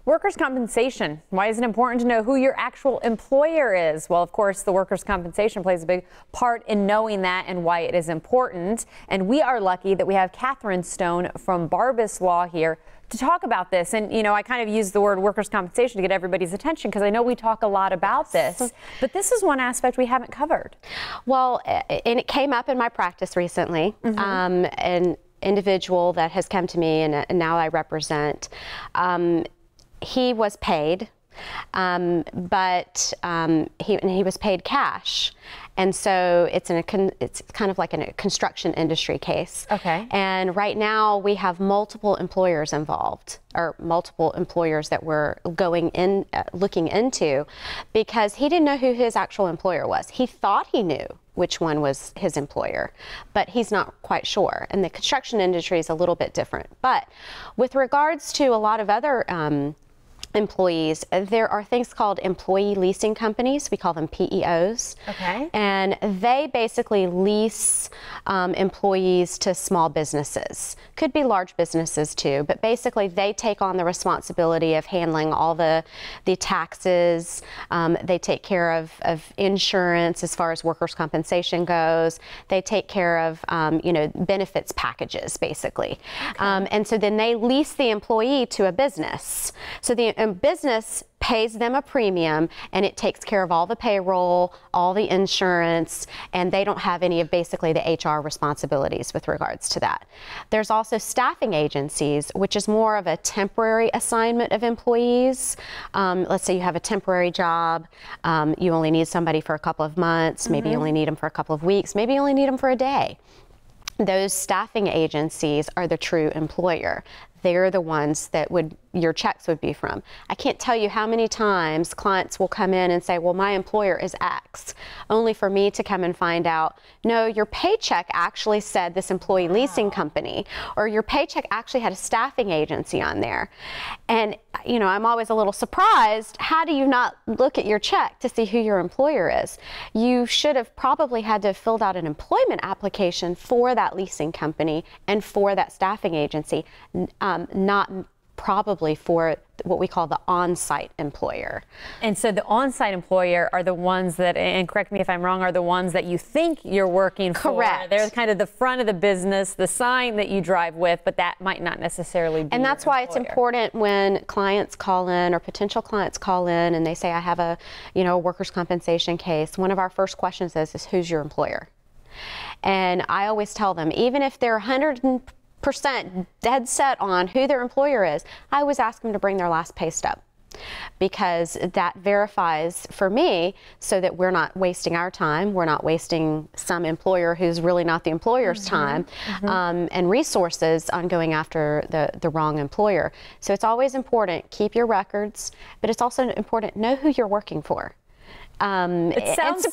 Workers' compensation. Why is it important to know who your actual employer is? Well, of course, the workers' compensation plays a big part in knowing that and why it is important. And we are lucky that we have Catherine Stone from Barbas Law here to talk about this. And, you know, I kind of use the word workers' compensation to get everybody's attention because I know we talk a lot about this, but this is one aspect we haven't covered. Well, and it came up in my practice recently. An individual that has come to me and now I represent, he was paid, but he was paid cash. And so it's kind of like in a construction industry case. Okay. And right now we have multiple employers involved, or multiple employers that we're looking into, because he didn't know who his actual employer was. He thought he knew which one was his employer, but he's not quite sure. And the construction industry is a little bit different. But with regards to a lot of other employees, there are things called employee leasing companies. We call them PEOs. Okay. And they basically lease employees to small businesses. Could be large businesses too, but basically they take on the responsibility of handling all the taxes. They take care of insurance as far as workers' compensation goes. They take care of benefits packages basically. Okay. And so then they lease the employee to a business. So the business pays them a premium, and it takes care of all the payroll, all the insurance, and they don't have any of basically the HR responsibilities with regards to that. There's also staffing agencies, which is more of a temporary assignment of employees. Let's say you have a temporary job, you only need somebody for a couple of months, maybe you only need them for a couple of weeks, maybe you only need them for a day. Those staffing agencies are the true employer. They're the ones that your checks would be from. I can't tell you how many times clients will come in and say, well, my employer is X, only for me to come and find out, no, your paycheck actually said this employee leasing company, or your paycheck actually had a staffing agency on there. And, you know, I'm always a little surprised. How do you not look at your check to see who your employer is? You should have probably had to have filled out an employment application for that leasing company and for that staffing agency, not probably for what we call the on-site employer. And so the on-site employer are the ones that, and correct me if I'm wrong, are the ones that you think you're working for. Correct. They're kind of the front of the business, the sign that you drive with, but that might not necessarily be. And that's why it's important when clients call in, or potential clients call in, and they say, I have a workers' compensation case. One of our first questions is who's your employer? And I always tell them, even if they're 100% dead set on who their employer is, I always ask them to bring their last pay stub, because that verifies for me so that we're not wasting our time, we're not wasting some employer who's really not the employer's time and resources on going after the wrong employer. So it's always important, keep your records, but it's also important, know who you're working for. It sounds so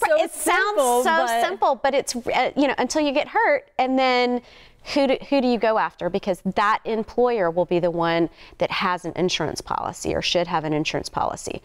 simple, but it's until you get hurt, and then who do you go after? Because that employer will be the one that has an insurance policy, or should have an insurance policy.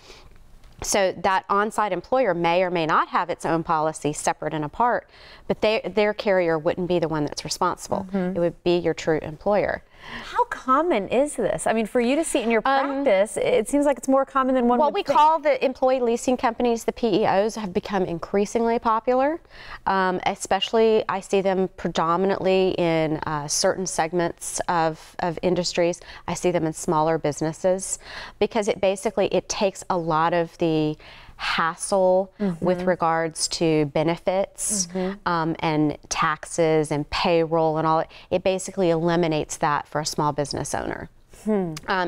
So that on-site employer may or may not have its own policy separate and apart, but their carrier wouldn't be the one that's responsible. It would be your true employer. How common is this? I mean, for you to see in your practice, it seems like it's more common than one would think. Well, we call the employee leasing companies, the PEOs, have become increasingly popular. Especially, I see them predominantly in certain segments of industries. I see them in smaller businesses, because it takes a lot of the hassle with regards to benefits and taxes and payroll and all. It basically eliminates that for a small business owner.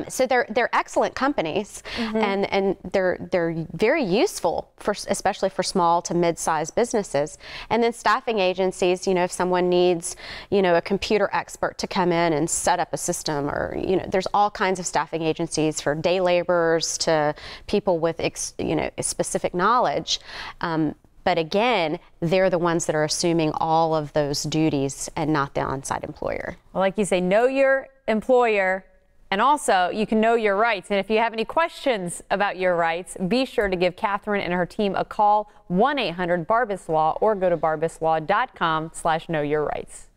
So they're excellent companies, and they're very useful especially for small to mid-sized businesses. And then staffing agencies, if someone needs a computer expert to come in and set up a system, or there's all kinds of staffing agencies for day laborers to people with specific knowledge. But again, they're the ones that are assuming all of those duties and not the on-site employer. Well, like you say, know your employer. And also, you can know your rights. And if you have any questions about your rights, be sure to give Catherine and her team a call, 1-800-BARBAS-LAW, or go to barbaslaw.com/knowyourrights.